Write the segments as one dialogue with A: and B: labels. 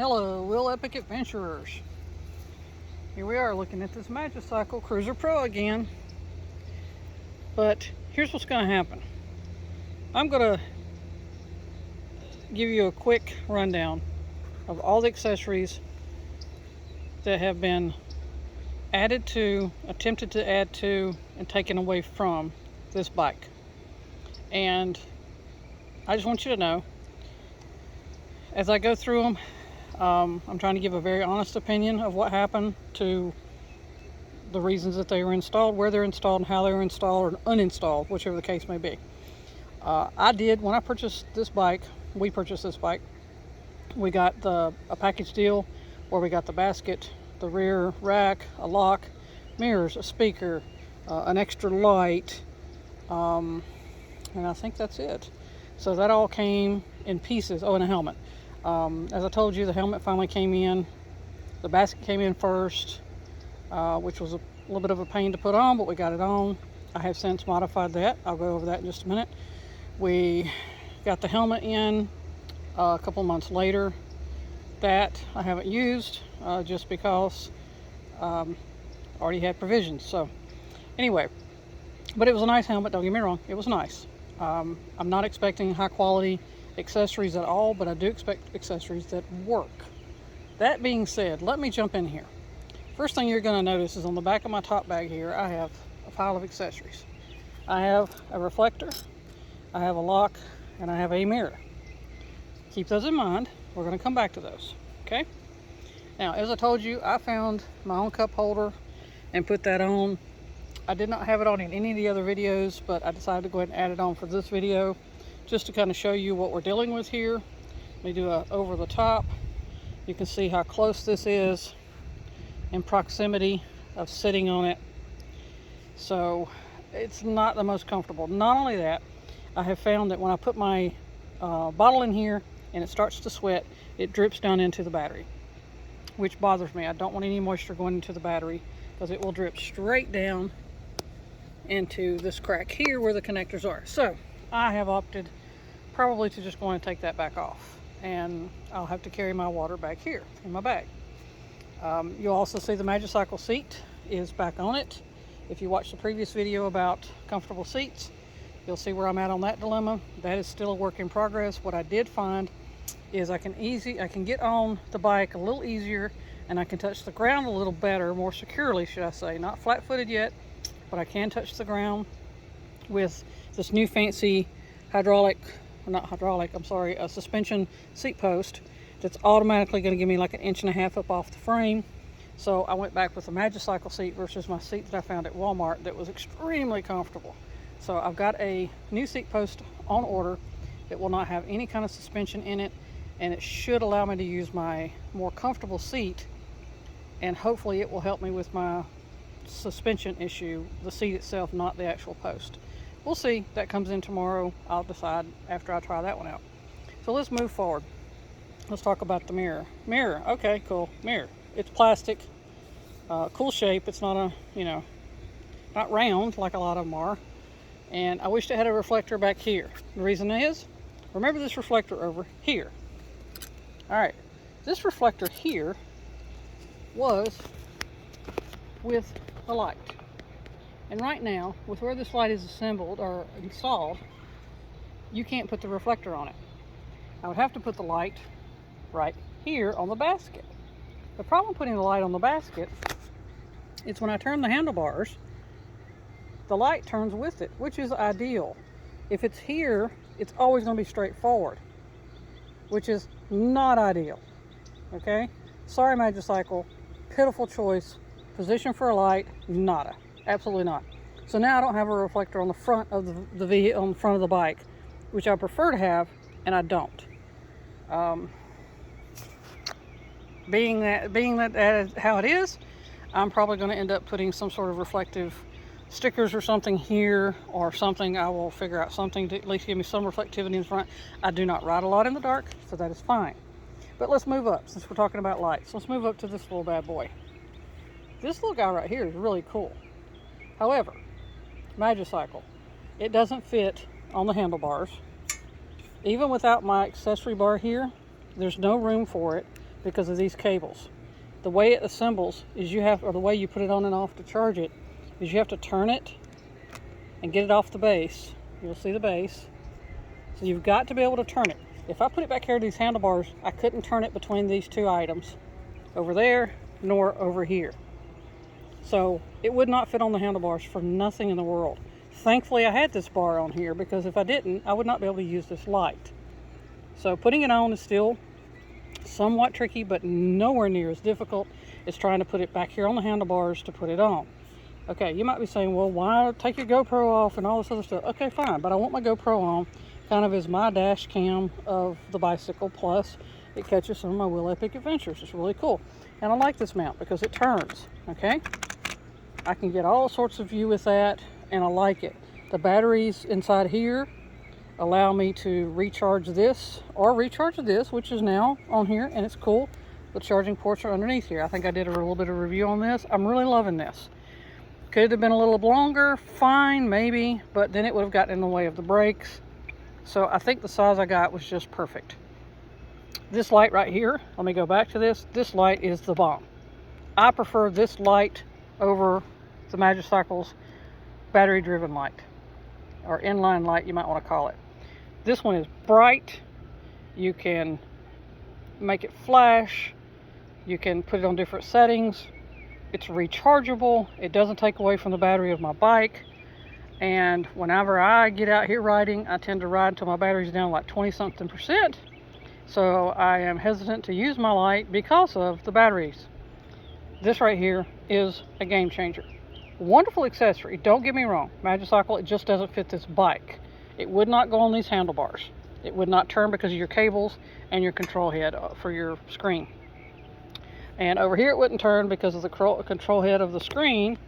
A: Hello, Will Epic Adventurers. Here we are looking at this Magicycle Cruiser Pro again. But here's what's going to happen. I'm going to give you a quick rundown of all the accessories that have been added to, attempted to add to, and taken away from this bike. And I just want you to know, as I go through them, I'm trying to give a very honest opinion of what happened to the reasons that they were installed, where they're installed, and how they were installed or uninstalled, whichever the case may be. I did, when I purchased this bike, we purchased this bike, we got a package deal where we got the basket, the rear rack, a lock, mirrors, a speaker, an extra light, and I think that's it. So that all came in pieces. Oh, and a helmet. As I told you, the helmet finally came in. The basket came in first, which was a little bit of a pain to put on, but we got it on. I have since modified that. I'll go over that in just a minute. We got the helmet in a couple months later. That I haven't used just because I already had provisions. So anyway, but it was a nice helmet, don't get me wrong, it was nice. I'm not expecting high quality accessories at all, but I do expect accessories that work. That being said, let me jump in here. First thing you're going to notice is on the back of my top bag here, I have a pile of accessories. I have a reflector, I have a lock, and I have a mirror. Keep those in mind. We're going to come back to those. Okay? Now, as I told you, I found my own cup holder and put that on. I did not have it on in any of the other videos, but I decided to go ahead and add it on for this video just to kind of show you what we're dealing with here. Let me do a over the top. You can see how close this is in proximity of sitting on it. So it's not the most comfortable. Not only that, I have found that when I put my bottle in here and it starts to sweat, it drips down into the battery, which bothers me. I don't want any moisture going into the battery because it will drip straight down into this crack here where the connectors are. So I have opted probably to just go and take that back off, and I'll have to carry my water back here in my bag. You'll also see the Magicycle seat is back on it. If you watched the previous video about comfortable seats, you'll see where I'm at on that dilemma. That is still a work in progress. What I did find is I can get on the bike a little easier, and I can touch the ground a little better, more securely, should I say. Not flat-footed yet, but I can touch the ground with this new fancy a suspension seat post that's automatically going to give me like 1.5 inches up off the frame. So I went back with the Magicycle seat versus my seat that I found at Walmart that was extremely comfortable. So I've got a new seat post on order that will not have any kind of suspension in it, and it should allow me to use my more comfortable seat, and hopefully it will help me with my suspension issue, the seat itself, not the actual post. We'll see. That comes in tomorrow. I'll decide after I try that one out. So let's move forward. Let's talk about the mirror. Mirror, okay, cool. Mirror. It's plastic, cool shape. It's not not round like a lot of them are. And I wish it had a reflector back here. The reason is, remember this reflector over here. All right, this reflector here was with a light. And right now, with where this light is assembled or installed, you can't put the reflector on it. I would have to put the light right here on the basket. The problem putting the light on the basket is when I turn the handlebars, the light turns with it, which is ideal. If it's here, it's always going to be straight forward, which is not ideal. Okay? Sorry, Magicycle. Pitiful choice. Position for a light, nada. Absolutely not. So now I don't have a reflector on the front of the vehicle, on the front of the bike, which I prefer to have, and I don't. Being that is how it is, I'm probably going to end up putting some sort of reflective stickers or something here, or something. I will figure out something to at least give me some reflectivity in front. I do not ride a lot in the dark, so that is fine. But let's move up, since we're talking about lights. Let's move up to this little bad boy. This little guy right here is really cool. However, Magicycle, it doesn't fit on the handlebars. Even without my accessory bar here, there's no room for it because of these cables. The way it assembles is or the way you put it on and off to charge it, is you have to turn it and get it off the base. You'll see the base. So you've got to be able to turn it. If I put it back here to these handlebars, I couldn't turn it between these two items, over there nor over here. So it would not fit on the handlebars for nothing in the world. Thankfully I had this bar on here, because if I didn't, I would not be able to use this light. So putting it on is still somewhat tricky, but nowhere near as difficult as trying to put it back here on the handlebars to put it on. Okay, you might be saying, well, why take your GoPro off and all this other stuff? Okay, fine, but I want my GoPro on kind of as my dash cam of the bicycle, plus it catches some of my Wheel Epic adventures. It's really cool. And I like this mount because it turns, okay? I can get all sorts of view with that, and I like it. The batteries inside here allow me to recharge this or recharge this, which is now on here, and it's cool. The charging ports are underneath here. I think I did a little bit of review on this. I'm really loving this. Could have been a little longer, fine, maybe, but then it would have gotten in the way of the brakes. So I think the size I got was just perfect. This light right here, let me go back to this. This light is the bomb. I prefer this light over the Magicycle's battery-driven light, or inline light, you might want to call it. This one is bright. You can make it flash. You can put it on different settings. It's rechargeable. It doesn't take away from the battery of my bike. And whenever I get out here riding, I tend to ride until my battery's down like 20-something%. So I am hesitant to use my light because of the batteries. This right here is a game changer. Wonderful accessory, don't get me wrong. Magicycle, it just doesn't fit this bike. It would not go on these handlebars. It would not turn because of your cables and your control head for your screen. And over here it wouldn't turn because of the control head of the screen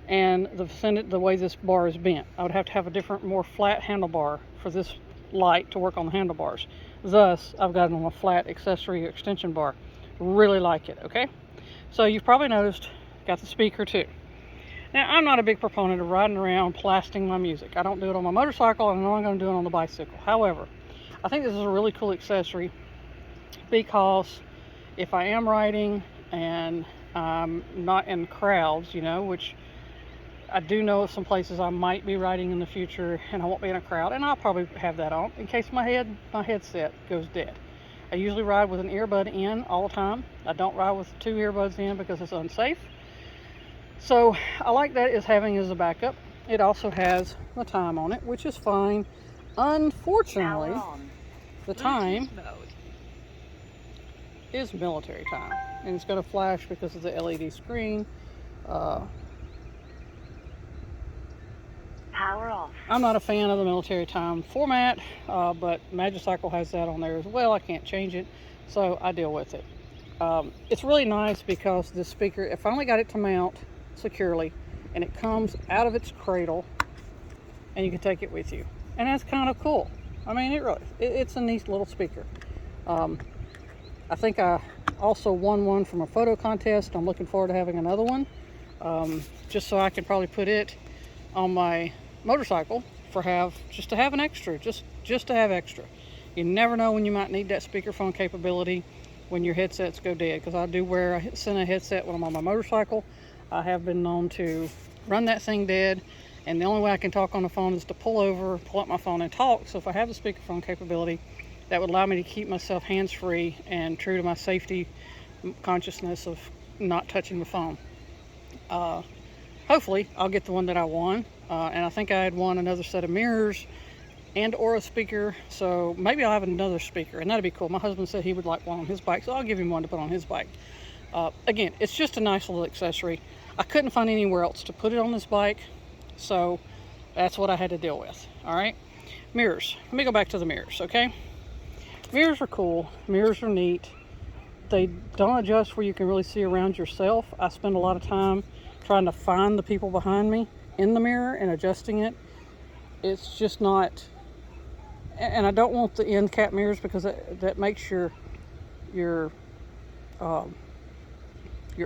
A: and the way this bar is bent. I would have to have a different, more flat handlebar for this light to work on the handlebars. Thus, I've got it on a flat accessory extension bar. Really like it, okay? So you've probably noticed, got the speaker too. Now, I'm not a big proponent of riding around blasting my music. I don't do it on my motorcycle, and I'm not going to do it on the bicycle. However, I think this is a really cool accessory because if I am riding and I'm not in crowds, you know, which I do know of some places I might be riding in the future and I won't be in a crowd, and I'll probably have that on in case my headset goes dead. I usually ride with an earbud in all the time. I don't ride with two earbuds in because it's unsafe. So I like that as having as a backup. It also has the time on it, which is fine. Unfortunately, the time is military time, and it's going to flash because of the LED screen.
B: Power off.
A: I'm not a fan of the military time format, but Magicycle has that on there as well. I can't change it, so I deal with it. It's really nice because this speaker, I finally got it to mount securely, and it comes out of its cradle, and you can take it with you, and that's kind of cool. I mean, it's a neat little speaker. I think I also won one from a photo contest. I'm looking forward to having another one, just so I can probably put it on my motorcycle just to have an extra, just to have extra. You never know when you might need that speakerphone capability when your headsets go dead, because I do wear a Sena headset when I'm on my motorcycle. I have been known to run that thing dead, and the only way I can talk on the phone is to pull over, pull up my phone and talk. So if I have the speakerphone capability, that would allow me to keep myself hands-free and true to my safety consciousness of not touching the phone. Hopefully I'll get the one that I won, and I think I had won another set of mirrors and or a speaker, so maybe I'll have another speaker, and that'd be cool. My husband said he would like one on his bike, so I'll give him one to put on his bike. Again, it's just a nice little accessory. I couldn't find anywhere else to put it on this bike, so that's what I had to deal with. All right, mirrors. Let me go back to the mirrors, okay? Mirrors are cool. Mirrors are neat. They don't adjust where you can really see around yourself. I spend a lot of time trying to find the people behind me in the mirror and adjusting it. It's just not, and I don't want the end cap mirrors because that makes your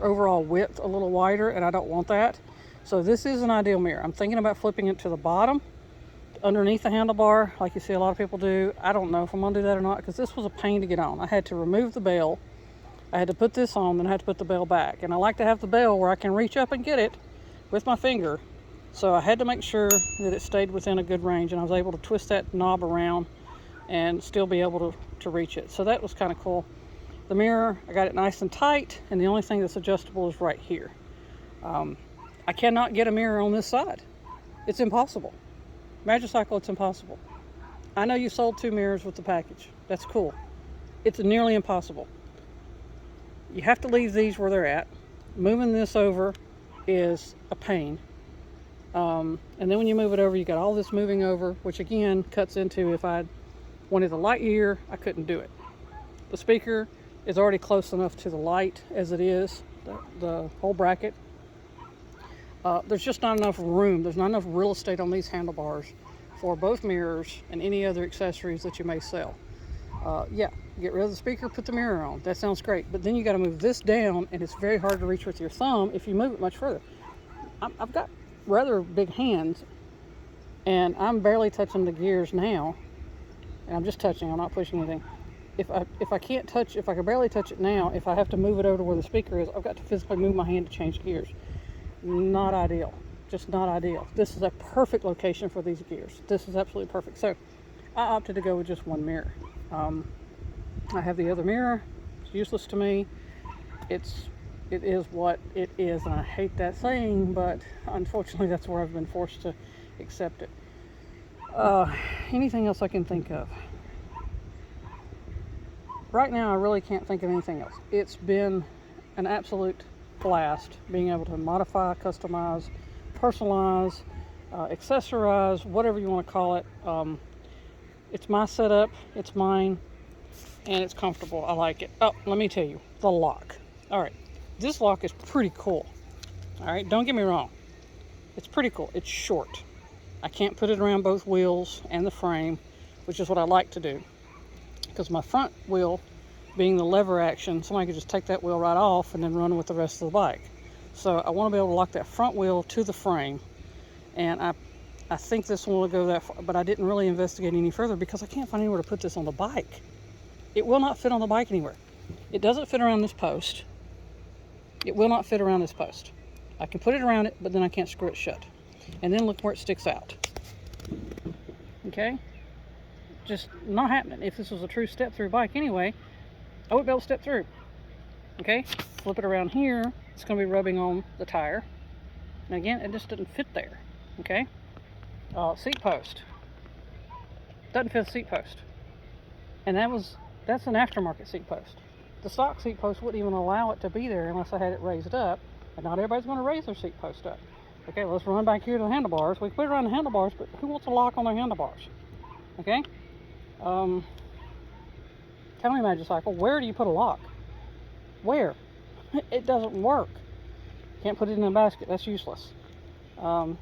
A: overall width a little wider, and I don't want that. So this is an ideal mirror. I'm thinking about flipping it to the bottom underneath the handlebar like you see a lot of people do. I don't know if I'm gonna do that or not because this was a pain to get on. I had to remove the bell I had to put this on, then I had to put the bell back. And I like to have the bell where I can reach up and get it with my finger. So I had to make sure that it stayed within a good range, and I was able to twist that knob around and still be able to reach it. So that was kind of cool. The mirror, I got it nice and tight, and the only thing that's adjustable is right here. I cannot get a mirror on this side. It's impossible. Magicycle, it's impossible. I know you sold 2 mirrors with the package. That's cool. It's nearly impossible. You have to leave these where they're at. Moving this over is a pain. And then when you move it over, you got all this moving over, which again cuts into if I wanted the light here, I couldn't do it. The speaker is already close enough to the light as it is, the whole bracket. There's just not enough room. There's not enough real estate on these handlebars for both mirrors and any other accessories that you may sell. Yeah, get rid of the speaker, put the mirror on. That sounds great. But then you got to move this down, and it's very hard to reach with your thumb if you move it much further. I've got rather big hands, and I'm barely touching the gears now. And I'm just touching. I'm not pushing anything. If I can't touch, if I can barely touch it now, if I have to move it over to where the speaker is, I've got to physically move my hand to change gears. Not ideal. Just not ideal. This is a perfect location for these gears. This is absolutely perfect. So I opted to go with just one mirror. I have the other mirror. It's useless to me. It is what it is, and I hate that saying, but unfortunately that's where I've been forced to accept it. Anything else I can think of? Right now I really can't think of anything else. It's been an absolute blast being able to modify, customize, personalize, accessorize, whatever you want to call it. It's my setup, it's mine, and it's comfortable. I like it. Oh, let me tell you, the lock. All right, this lock is pretty cool. All right, don't get me wrong. It's pretty cool. It's short. I can't put it around both wheels and the frame, which is what I like to do. Because my front wheel, being the lever action, somebody could just take that wheel right off and then run with the rest of the bike. So I want to be able to lock that front wheel to the frame, and I think this one will go that far, but I didn't really investigate any further because I can't find anywhere to put this on the bike. It will not fit on the bike anywhere. It doesn't fit around this post. It will not fit around this post. I can put it around it, but then I can't screw it shut. And then look where it sticks out. Okay? Just not happening. If this was a true step-through bike anyway, I would be able to step through. Okay? Flip it around here. It's going to be rubbing on the tire. And again, it just didn't fit there. Okay? Seat post. Doesn't fit the seat post. And that's an aftermarket seat post. The stock seat post wouldn't even allow it to be there unless I had it raised up. And not everybody's going to raise their seat post up. Okay, let's run back here to the handlebars. We can put it around the handlebars, but who wants a lock on their handlebars? Okay? Tell me, Magicycle, where do you put a lock? Where? It doesn't work. Can't put it in a basket. That's useless. So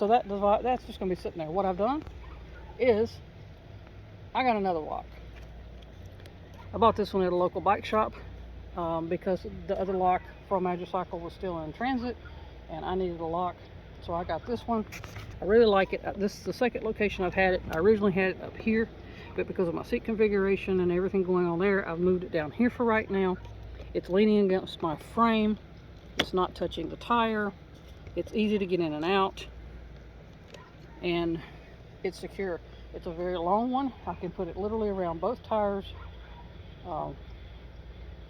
A: that's just going to be sitting there. What I've done is I got another lock. I bought this one at a local bike shop because the other lock from Magicycle was still in transit, and I needed a lock, so I got this one. I really like it. This is the second location I've had it. I originally had it up here, but because of my seat configuration and everything going on there, I've moved it down here for right now. It's leaning against my frame. It's not touching the tire. It's easy to get in and out, and it's secure. It's a very long one. I can put it literally around both tires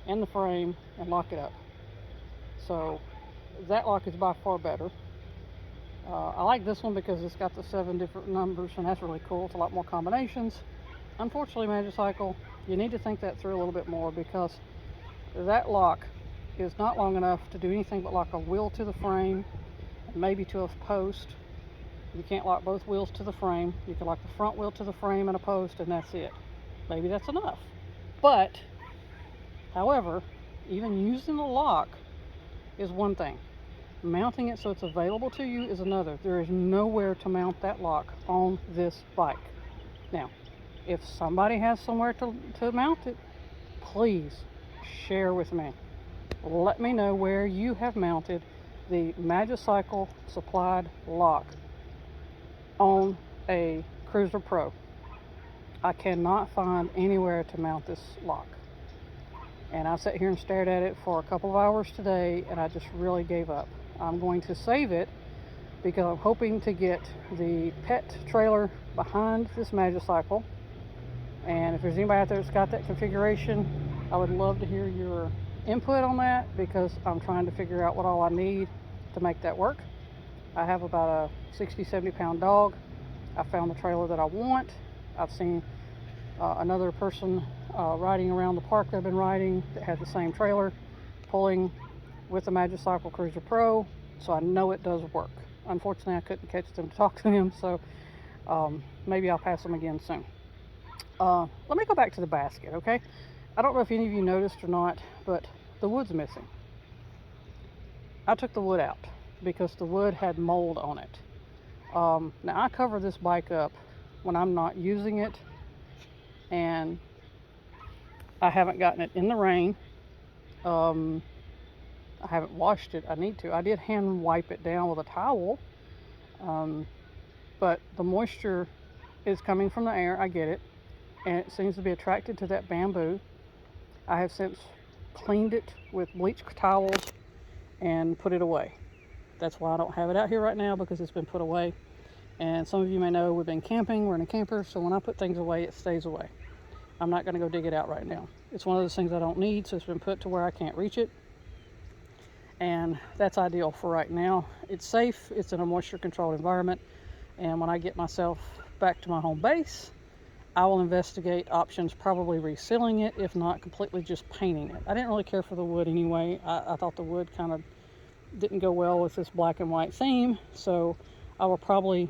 A: and the frame and lock it up. So that lock is by far better. I like this one because it's got the 7 different numbers, and that's really cool. It's a lot more combinations. Unfortunately, Magicycle, you need to think that through a little bit more, because that lock is not long enough to do anything but lock a wheel to the frame, and maybe to a post. You can't lock both wheels to the frame. You can lock the front wheel to the frame and a post, and that's it. Maybe that's enough. But, however, even using the lock is one thing. Mounting it so it's available to you is another. There is nowhere to mount that lock on this bike. Now, if somebody has somewhere to mount it, please share with me. Let me know where you have mounted the Magicycle supplied lock on a Cruiser Pro. I cannot find anywhere to mount this lock. And I sat here and stared at it for a couple of hours today, and I just really gave up. I'm going to save it because I'm hoping to get the pet trailer behind this Magicycle. And if there's anybody out there that's got that configuration, I would love to hear your input on that, because I'm trying to figure out what all I need to make that work. I have about a 60-70 pound dog. I found the trailer that I want. I've seen another person riding around the park that I've been riding that had the same trailer, pulling with the Magicycle Cruiser Pro, so I know it does work. Unfortunately, I couldn't catch them to talk to him, so maybe I'll pass them again soon. Let me go back to the basket, okay? I don't know if any of you noticed or not, but the wood's missing. I took the wood out because the wood had mold on it. Now, I cover this bike up when I'm not using it, and I haven't gotten it in the rain. I haven't washed it. I need to. I did hand wipe it down with a towel, but the moisture is coming from the air. I get it, and it seems to be attracted to that bamboo. I have since cleaned it with bleach towels and put it away. That's why I don't have it out here right now, because it's been put away. And some of you may know we've been camping. We're in a camper, so when I put things away, it stays away. I'm not going to go dig it out right now. It's one of those things I don't need, so it's been put to where I can't reach it. And that's ideal for right now. It's safe. It's in a moisture controlled environment. And when I get myself back to my home base, I will investigate options, probably resealing it, if not completely just painting it. I didn't really care for the wood anyway. I thought the wood kind of didn't go well with this black and white theme, so I'll probably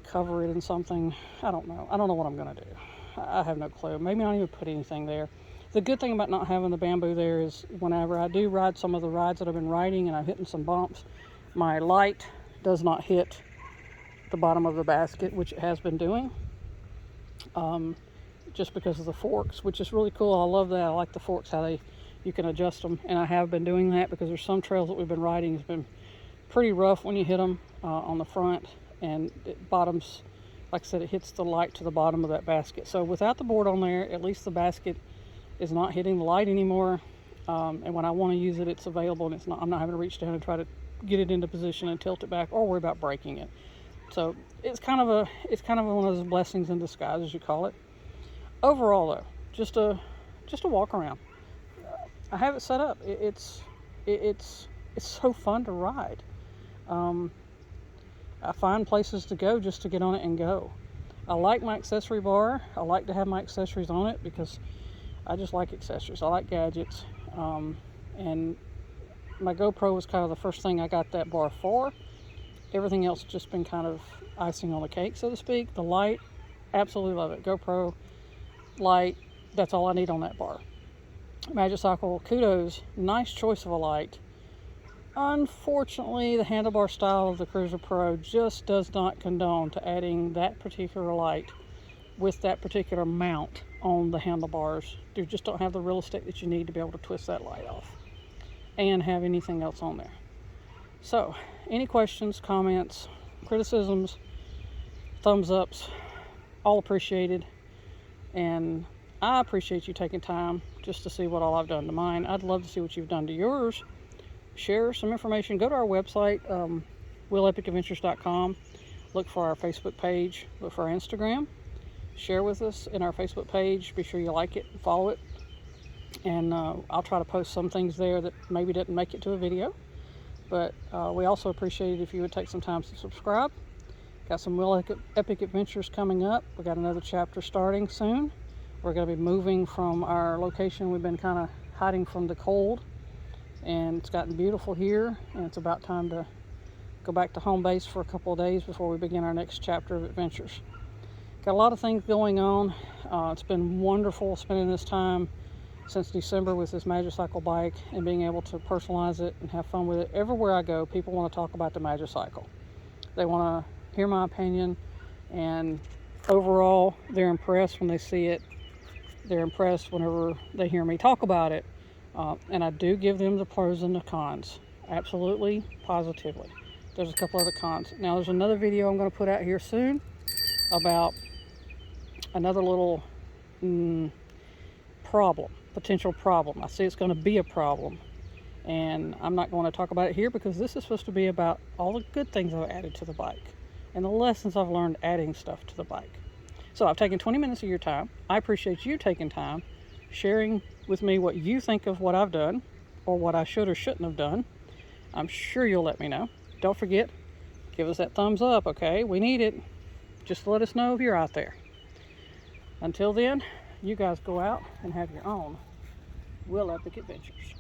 A: cover it in something. I don't know what I'm gonna do. I have no clue. Maybe not even put anything there. The good thing about not having the bamboo there is whenever I do ride some of the rides that I've been riding and I'm hitting some bumps, my light does not hit the bottom of the basket, which it has been doing, just because of the forks, which is really cool. I love that. I like the forks, how you can adjust them, and I have been doing that because there's some trails that we've been riding has been pretty rough when you hit them on the front, and it bottoms, like I said, it hits the light to the bottom of that basket. So without the board on there, at least the basket is not hitting the light anymore, and when I want to use it, it's available, and I'm not having to reach down and try to get it into position and tilt it back or worry about breaking it. So it's kind of one of those blessings in disguise, as you call it. Overall, though, just a walk around. I have it set up. It's so fun to ride. I find places to go just to get on it and go. I like my accessory bar. I like to have my accessories on it because I just like accessories. I like gadgets. And my GoPro was kind of the first thing I got that bar for. Everything else has just been kind of icing on the cake, so to speak. The light, absolutely love it. GoPro, light, that's all I need on that bar. Magicycle, kudos, nice choice of a light. Unfortunately, the handlebar style of the Cruiser Pro just does not condone to adding that particular light with that particular mount on the handlebars. You just don't have the real estate that you need to be able to twist that light off and have anything else on there. So, any questions, comments, criticisms, thumbs ups, all appreciated. And I appreciate you taking time just to see what all I've done to mine. I'd love to see what you've done to yours. Share some information. Go to our website, willepicadventures.com. Look for our Facebook page. Look for our Instagram. Share with us in our Facebook page. Be sure you like it and follow it. And I'll try to post some things there that maybe didn't make it to a video. But we also appreciate it if you would take some time to subscribe. Got some real epic adventures coming up. We got another chapter starting soon. We're going to be moving from our location. We've been kind of hiding from the cold, and it's gotten beautiful here, and it's about time to go back to home base for a couple of days before we begin our next chapter of adventures. Got a lot of things going on. It's been wonderful spending this time since December with this Magicycle bike and being able to personalize it and have fun with it. Everywhere I go, people want to talk about the Magicycle. They want to hear my opinion, and overall, they're impressed when they see it. They're impressed whenever they hear me talk about it. And I do give them the pros and the cons. Absolutely, positively. There's a couple other cons. Now, there's another video I'm going to put out here soon about another little problem, potential problem. I see it's going to be a problem, and I'm not going to talk about it here because this is supposed to be about all the good things I've added to the bike and the lessons I've learned adding stuff to the bike. So I've taken 20 minutes of your time. I appreciate you taking time, sharing with me what you think of what I've done or what I should or shouldn't have done. I'm sure you'll let me know. Don't forget, give us that thumbs up, okay? We need it. Just let us know if you're out there. Until then, you guys go out and have your own wheel epic adventures.